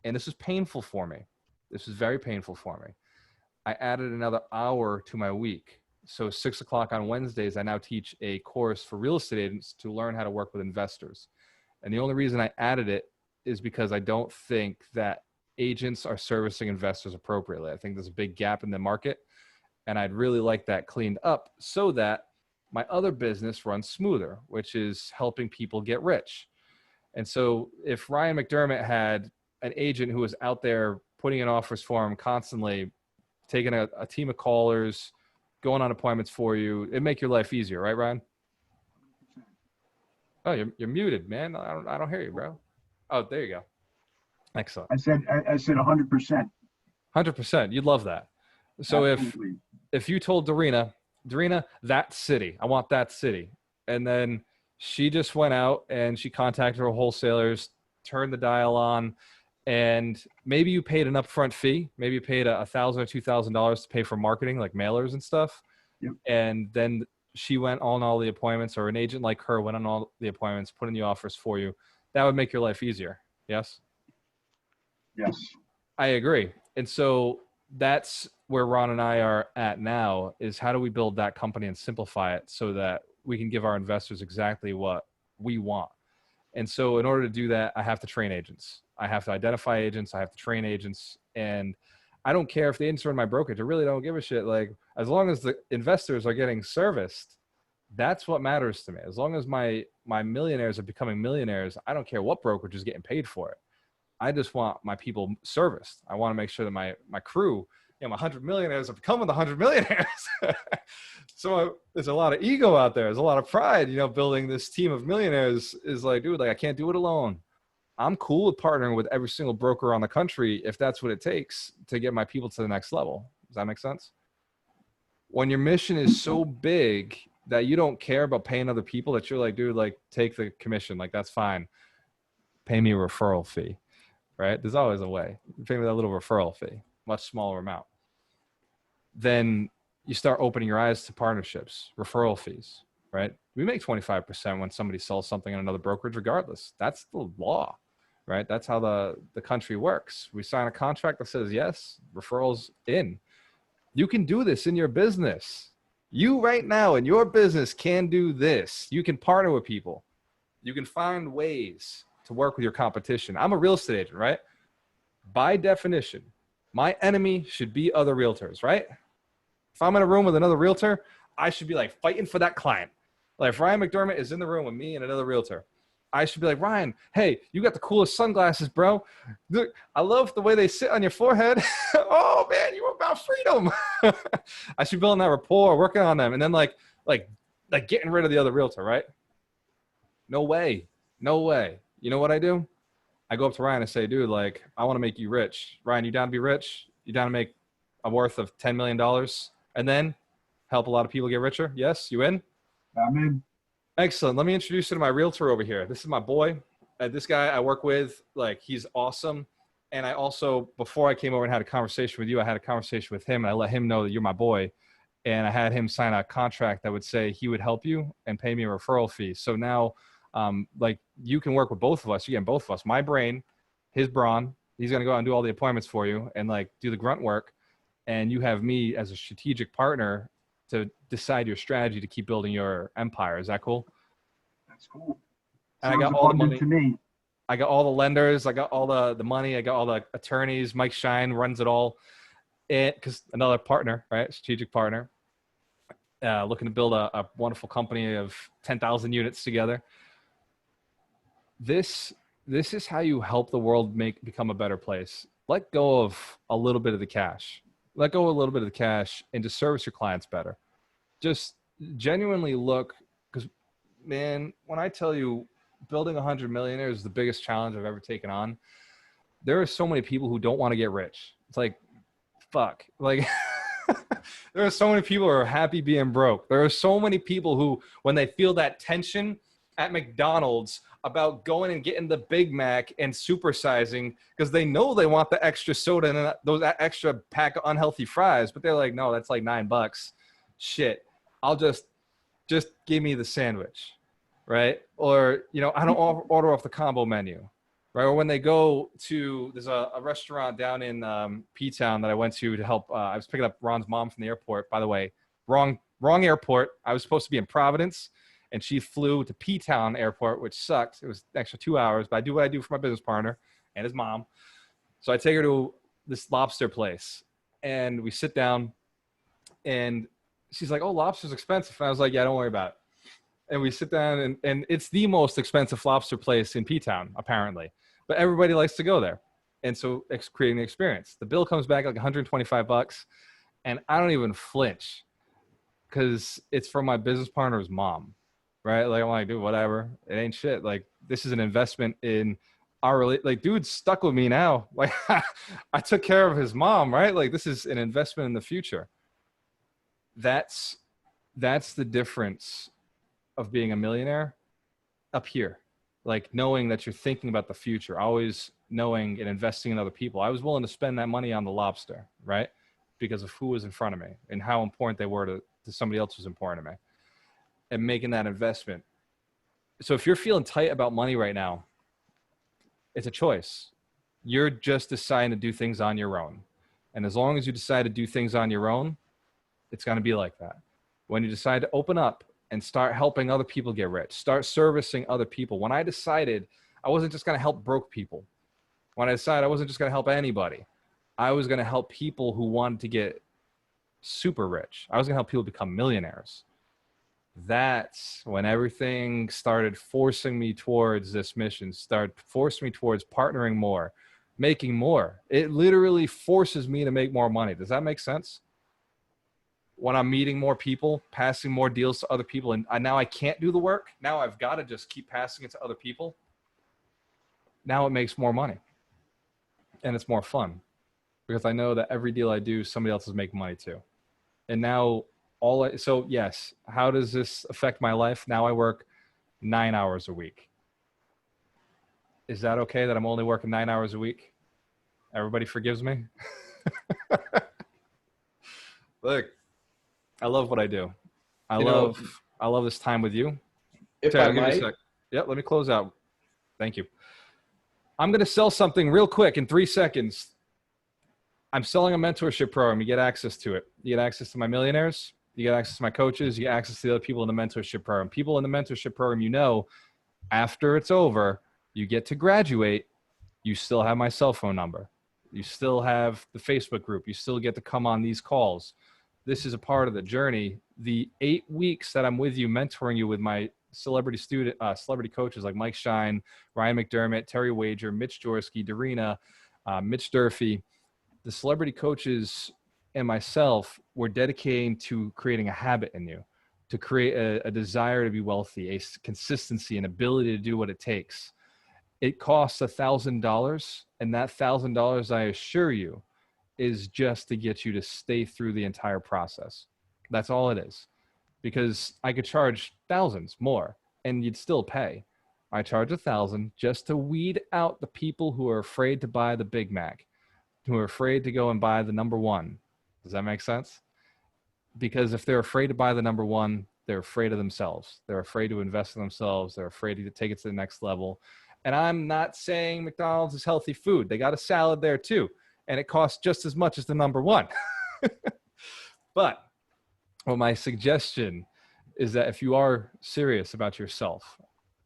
and this is painful for me. This is very painful for me. I added another hour to my week So 6 o'clock on Wednesdays, I now teach a course for real estate agents to learn how to work with investors. And the only reason I added it is because I don't think that agents are servicing investors appropriately. I think there's a big gap in the market, and I'd really like that cleaned up so that my other business runs smoother, which is helping people get rich. And so if Ryan McDermott had an agent who was out there putting in offers for him constantly, taking a team of callers, going on appointments for you, it'd make your life easier, right, Ryan? Oh, you're muted, man. I don't hear you, bro. Oh, there you go. Excellent. I said 100%. 100%. You'd love that. So Absolutely. if you told Darina, that city, I want that city. And then she just went out and she contacted her wholesalers, turned the dial on, and maybe you paid an upfront fee. Maybe you paid $1,000 or $2,000 to pay for marketing, like mailers and stuff. Yep. And then she went on all the appointments, or an agent like her went on all the appointments, put in the offers for you. That would make your life easier. Yes? Yes. I agree. And so that's where Ron and I are at now, is how do we build that company and simplify it so that we can give our investors exactly what we want. And so in order to do that, I have to train agents. I have to identify agents. I have to train agents. And I don't care if the agents are in my brokerage. I really don't give a shit. Like, as long as the investors are getting serviced, that's what matters to me. As long as my millionaires are becoming millionaires, I don't care what brokerage is getting paid for it. I just want my people serviced. I want to make sure that my crew, my 100 millionaires are becoming the 100 millionaires. So there's a lot of ego out there. There's a lot of pride, building this team of millionaires is like, dude, I can't do it alone. I'm cool with partnering with every single broker on the country if that's what it takes to get my people to the next level. Does that make sense? When your mission is so big that you don't care about paying other people, that you're like, dude, like, take the commission. Like, that's fine. Pay me a referral fee, right? There's always a way. Pay me that little referral fee, much smaller amount. Then you start opening your eyes to partnerships, referral fees, right? We make 25% when somebody sells something in another brokerage, regardless. That's the law, right? That's how the country works. We sign a contract that says, yes, referrals in. You can do this in your business. You right now in your business can do this. You can partner with people. You can find ways to work with your competition. I'm a real estate agent, right? By definition, my enemy should be other realtors, right? If I'm in a room with another realtor, I should be like fighting for that client. Like, if Ryan McDermott is in the room with me and another realtor, I should be like, Ryan, hey, you got the coolest sunglasses, bro. Look, I love the way they sit on your forehead. Oh man, you were about freedom. I should build that rapport, working on them, and then like getting rid of the other realtor, right? No way. No way. You know what I do? I go up to Ryan and say, dude, like, I want to make you rich. Ryan, you down to be rich? You down to make a worth of $10 million and then help a lot of people get richer? Yes, you in? I'm in. Excellent. Let me introduce you to my realtor over here. This is my boy. This guy I work with, like, he's awesome. And I also, before I came over and had a conversation with you, I had a conversation with him, and I let him know that you're my boy. And I had him sign a contract that would say he would help you and pay me a referral fee. So now, like, you can work with both of us. You get both of us. My brain, his brawn. He's going to go out and do all the appointments for you and, like, do the grunt work. And you have me as a strategic partner to decide your strategy to keep building your empire. Is that cool? That's cool. And I got Sounds all the abundant money. to me. I got all the lenders. I got all the money. I got all the attorneys. Mike Shine runs it all. Because another partner, right? Strategic partner. Looking to build a wonderful company of 10,000 units together. This is how you help the world become a better place. Let go of a little bit of the cash. Let go of a little bit of the cash and just service your clients better. Just genuinely look, because, man, when I tell you building 100 millionaires is the biggest challenge I've ever taken on, there are so many people who don't want to get rich. It's like, fuck. Like, there are so many people who are happy being broke. There are so many people who, when they feel that tension at McDonald's about going and getting the Big Mac and supersizing because they know they want the extra soda and those extra pack of unhealthy fries, but they're like, no, that's like $9. Shit, I'll just give me the sandwich, right? Or, I don't order off the combo menu, right? Or when they go to, there's a restaurant down in P-Town that I went to help. I was picking up Ron's mom from the airport. By the way, wrong Wrong airport. I was supposed to be in Providence, and she flew to P-Town Airport, which sucked. It was an extra 2 hours, but I do what I do for my business partner and his mom. So I take her to this lobster place, and we sit down, and she's like, "Oh, lobster's expensive." And I was like, "Yeah, don't worry about it." And we sit down, and it's the most expensive lobster place in P-Town, apparently. But everybody likes to go there. And so it's creating the experience. The bill comes back like $125, and I don't even flinch because it's from my business partner's mom, right? Like, I'm like, dude, whatever. It ain't shit. Like, this is an investment in our, like, dude's stuck with me now. Like, I took care of his mom, right? Like, this is an investment in the future. That's the difference of being a millionaire up here. Like, knowing that you're thinking about the future, always knowing and investing in other people. I was willing to spend that money on the lobster, right? Because of who was in front of me and how important they were to somebody else who's important to me, and making that investment. So if you're feeling tight about money right now, it's a choice. You're just deciding to do things on your own. And as long as you decide to do things on your own, it's going to be like that. When you decide to open up and start helping other people get rich, start servicing other people. When I decided I wasn't just going to help broke people, when I decided I wasn't just going to help anybody, I was going to help people who wanted to get super rich. I was going to help people become millionaires. That's when everything started forcing me towards this mission, started forcing me towards partnering more, making more. It literally forces me to make more money. Does that make sense? When I'm meeting more people, passing more deals to other people, and now I can't do the work. Now I've got to just keep passing it to other people. Now it makes more money. And it's more fun because I know that every deal I do, somebody else is making money too. And now so yes, how does this affect my life? Now I work 9 hours a week. Is that okay that I'm only working 9 hours a week? Everybody forgives me? Look, I love what I do. I love this time with you. If Terry, I I'll give you a might, sec. Yep, let me close out. Thank you. I'm going to sell something real quick in 3 seconds. I'm selling a mentorship program. You get access to it. You get access to my millionaires. You get access to my coaches. You get access to the other people in the mentorship program. People in the mentorship program, after it's over, you get to graduate. You still have my cell phone number. You still have the Facebook group. You still get to come on these calls. This is a part of the journey. The 8 weeks that I'm with you, mentoring you with my celebrity coaches like Mike Shine, Ryan McDermott, Terry Wager, Mitch Jorsky, Darina, Mitch Durfee, the celebrity coaches and myself were dedicating to creating a habit in you, to create a desire to be wealthy, a consistency, an ability to do what it takes. It costs $1,000, and that $1,000, I assure you, is just to get you to stay through the entire process. That's all it is. Because I could charge thousands more and you'd still pay. I charge $1,000 just to weed out the people who are afraid to buy the Big Mac, who are afraid to go and buy the number one. Does that make sense? Because if they're afraid to buy the number one, they're afraid of themselves. They're afraid to invest in themselves. They're afraid to take it to the next level. And I'm not saying McDonald's is healthy food. They got a salad there too. And it costs just as much as the number one. But my suggestion is that if you are serious about yourself,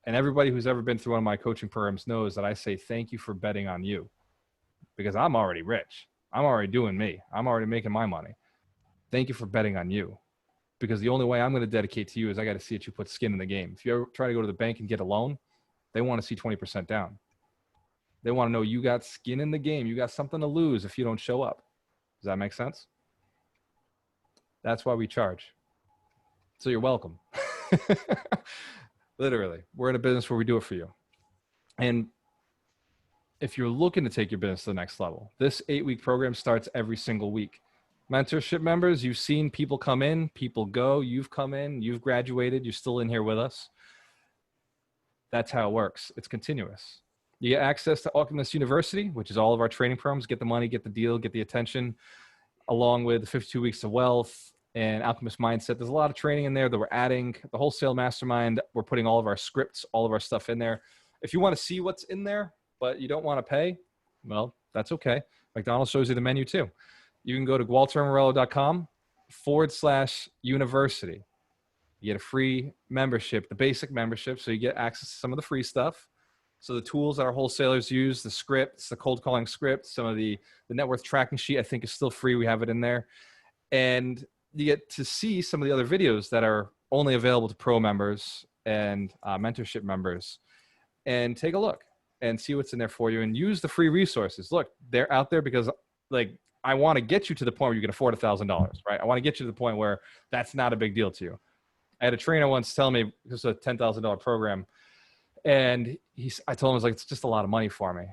and everybody who's ever been through one of my coaching programs knows that I say thank you for betting on you, because I'm already rich. I'm already doing me. I'm already making my money. Thank you for betting on you, because the only way I'm going to dedicate to you is I got to see that you put skin in the game. If you ever try to go to the bank and get a loan, they want to see 20% down. They want to know you got skin in the game. You got something to lose if you don't show up. Does that make sense? That's why we charge. So you're welcome. Literally, we're in a business where we do it for you. And if you're looking to take your business to the next level, this 8-week program starts every single week. Mentorship members, you've seen people come in, people go, you've come in, you've graduated, you're still in here with us. That's how it works. It's continuous. You get access to Alchemist University, which is all of our training programs. Get the money, get the deal, get the attention, along with the 52 Weeks of Wealth and Alchemist Mindset. There's a lot of training in there that we're adding. The Wholesale Mastermind, we're putting all of our scripts, all of our stuff in there. If you want to see what's in there, but you don't want to pay, well, that's okay. McDonald's shows you the menu too. You can go to waltermorello.com millionaires.com/university. You get a free membership, the basic membership, so you get access to some of the free stuff. So the tools that our wholesalers use, the scripts, the cold calling scripts, some of the net worth tracking sheet, I think is still free. We have it in there. And you get to see some of the other videos that are only available to pro members and mentorship members, and take a look and see what's in there for you, and use the free resources. Look, they're out there because, like, I want to get you to the point where you can afford $1,000, right? I want to get you to the point where that's not a big deal to you. I had a trainer once tell me, this is a $10,000 program, and I told him, I was like, it's just a lot of money for me.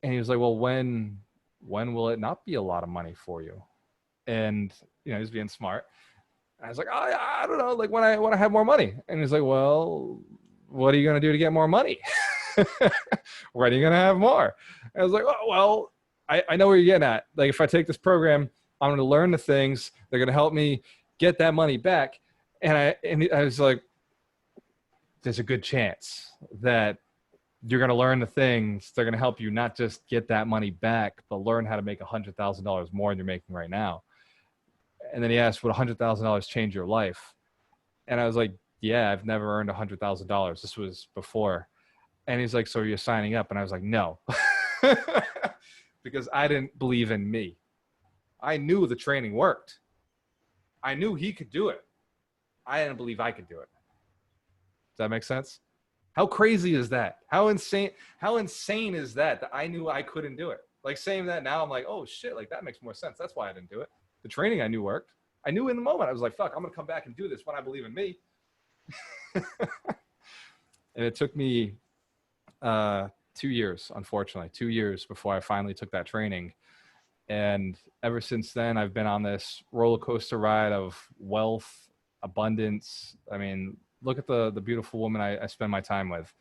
And he was like, well, when will it not be a lot of money for you? And, you know, he's being smart. I was like, I don't know, like when I have more money. And he's like, well, what are you going to do to get more money? When are you going to have more? I was like, oh, well, I know where you're getting at. Like, if I take this program, I'm going to learn the things. They're going to help me get that money back. And I was like, there's a good chance that you're going to learn the things. They're going to help you not just get that money back, but learn how to make $100,000 more than you're making right now. And then he asked, would $100,000 change your life? And I was like, yeah, I've never earned $100,000. This was before. And he's like, so are you signing up? And I was like, no, because I didn't believe in me. I knew the training worked. I knew he could do it. I didn't believe I could do it. Does that make sense? How crazy is that? How insane is that I knew I couldn't do it? Like, saying that now, I'm like, oh shit, like that makes more sense. That's why I didn't do it. The training I knew worked. I knew in the moment. I was like, fuck, I'm going to come back and do this when I believe in me. And it took me 2 years, unfortunately, 2 years before I finally took that training. And ever since then, I've been on this roller coaster ride of wealth, abundance. I mean, look at the beautiful woman I spend my time with.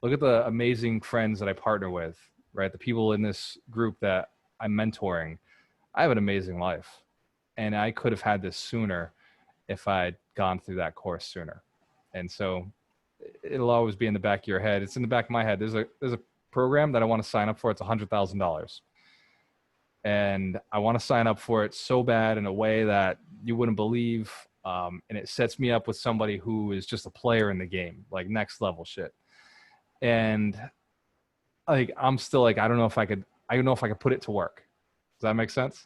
Look at the amazing friends that I partner with, right? The people in this group that I'm mentoring. I have an amazing life. And I could have had this sooner if I'd gone through that course sooner. And so it'll always be in the back of your head. It's in the back of my head. There's a program that I want to sign up for. It's $100,000. And I want to sign up for it so bad in a way that you wouldn't believe. And it sets me up with somebody who is just a player in the game, like next level shit. And like, I'm still like, I don't know if I could put it to work. Does that make sense?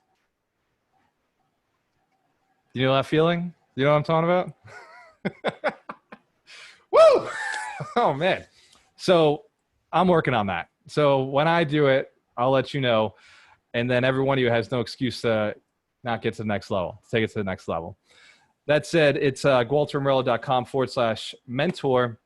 You know that feeling? You know what I'm talking about? Woo! Oh man. So I'm working on that. So when I do it, I'll let you know. And then every one of you has no excuse to not get to the next level, take it to the next level. That said, it's gualtermorello.com/mentor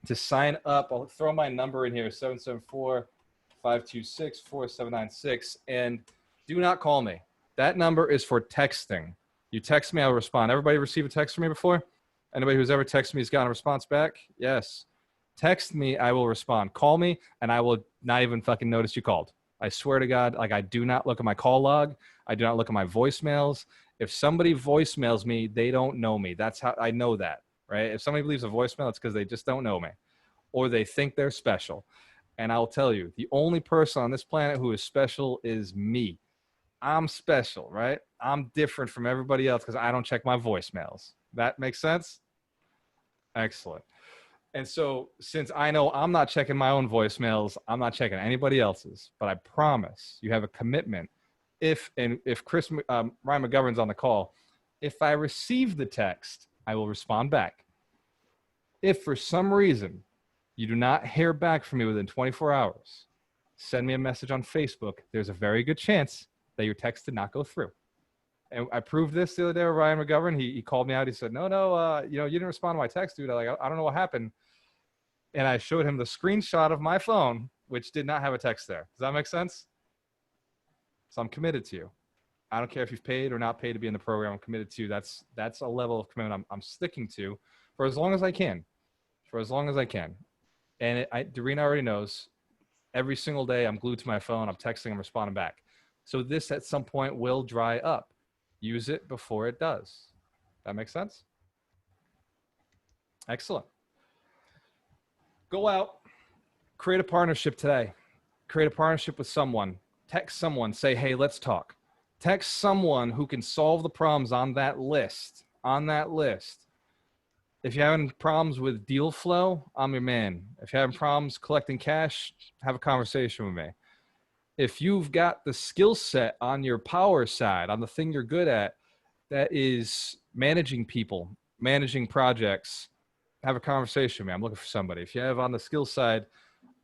to sign up. I'll throw my number in here, 774-526-4796. And do not call me. That number is for texting. You text me, I'll respond. Everybody receive a text from me before? Anybody who's ever texted me has gotten a response back? Yes. Text me, I will respond. Call me, and I will not even fucking notice you called. I swear to God, like, I do not look at my call log. I do not look at my voicemails. If somebody voicemails me, they don't know me. That's how I know that, right? If somebody leaves a voicemail, it's because they just don't know me, or they think they're special. And I'll tell you, the only person on this planet who is special is me. I'm special, right? I'm different from everybody else because I don't check my voicemails. That makes sense? Excellent. And so since I know I'm not checking my own voicemails, I'm not checking anybody else's, but I promise you have a commitment. If Ryan McGovern's on the call, if I receive the text, I will respond back. If for some reason you do not hear back from me within 24 hours, send me a message on Facebook. There's a very good chance that your text did not go through. And I proved this the other day with Ryan McGovern. He called me out. He said, no, you didn't respond to my text, dude. I don't know what happened. And I showed him the screenshot of my phone, which did not have a text there. Does that make sense? So I'm committed to you. I don't care if you've paid or not paid to be in the program. I'm committed to you. That's a level of commitment I'm sticking to for as long as I can. And Doreen already knows. Every single day I'm glued to my phone. I'm texting. I'm responding back. So this at some point will dry up. Use it before it does. That makes sense? Excellent. Go out, create a partnership today. Create a partnership with someone. Text someone, say, hey, let's talk. Text someone who can solve the problems on that list. If you're having problems with deal flow, I'm your man. If you're having problems collecting cash, have a conversation with me. If you've got the skill set on your power side, on the thing you're good at, that is managing people, managing projects, have a conversation with me. I'm looking for somebody. If you have on the skill side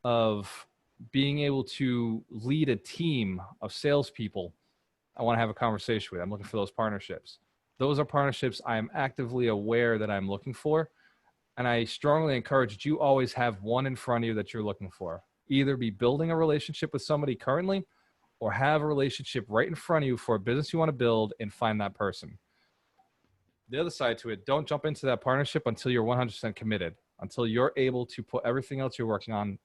of being able to lead a team of salespeople, I want to have a conversation with you. I'm looking for those partnerships. Those are partnerships I am actively aware that I'm looking for. And I strongly encourage that you always have one in front of you that you're looking for. Either be building a relationship with somebody currently or have a relationship right in front of you for a business you want to build and find that person. The other side to it, don't jump into that partnership until you're 100% committed, until you're able to put everything else you're working on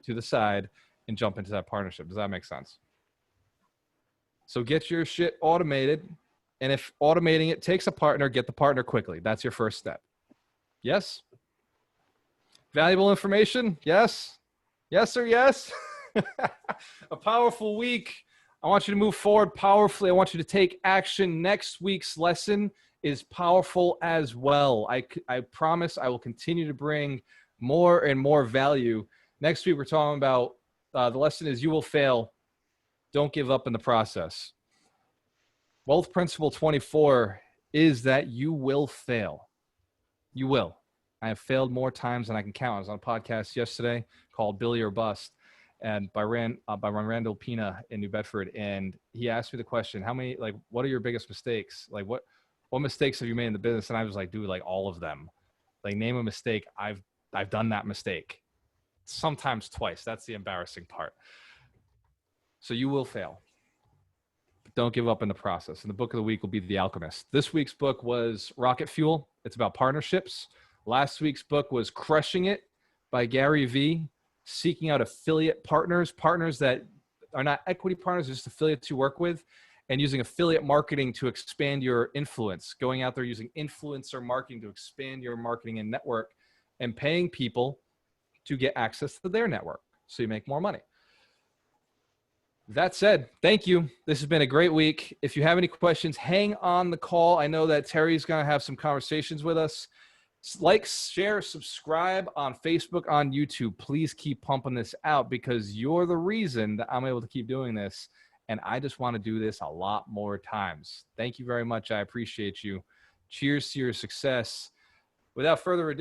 to the side and jump into that partnership. Does that make sense? So get your shit automated. And if automating it takes a partner, get the partner quickly. That's your first step. Yes? Valuable information? Yes? Yes or yes? A powerful week. I want you to move forward powerfully. I want you to take action. Next week's lesson is powerful as well. I promise I will continue to bring more and more value. Next week, we're talking about the lesson is you will fail. Don't give up in the process. Wealth principle 24 is that you will fail. You will. I have failed more times than I can count. I was on a podcast yesterday called Billy or Bust, and by Randall Pina in New Bedford, and he asked me the question, what are your biggest mistakes? Like what mistakes have you made in the business? And I was like, dude, like all of them. Like name a mistake. I've done that mistake. Sometimes twice. That's the embarrassing part. So you will fail. But don't give up in the process. And the book of the week will be The Alchemist. This week's book was Rocket Fuel. It's about partnerships. Last week's book was Crushing It by Gary Vee, seeking out affiliate partners that are not equity partners, just affiliates you work with, and using affiliate marketing to expand your influence, going out there using influencer marketing to expand your marketing and network, and paying people to get access to their network so you make more money. That said, thank you. This has been a great week. If you have any questions, hang on the call. I know that Terry's going to have some conversations with us. Like, share, subscribe on Facebook, on YouTube. Please keep pumping this out because you're the reason that I'm able to keep doing this. And I just want to do this a lot more times. Thank you very much. I appreciate you. Cheers to your success. Without further ado,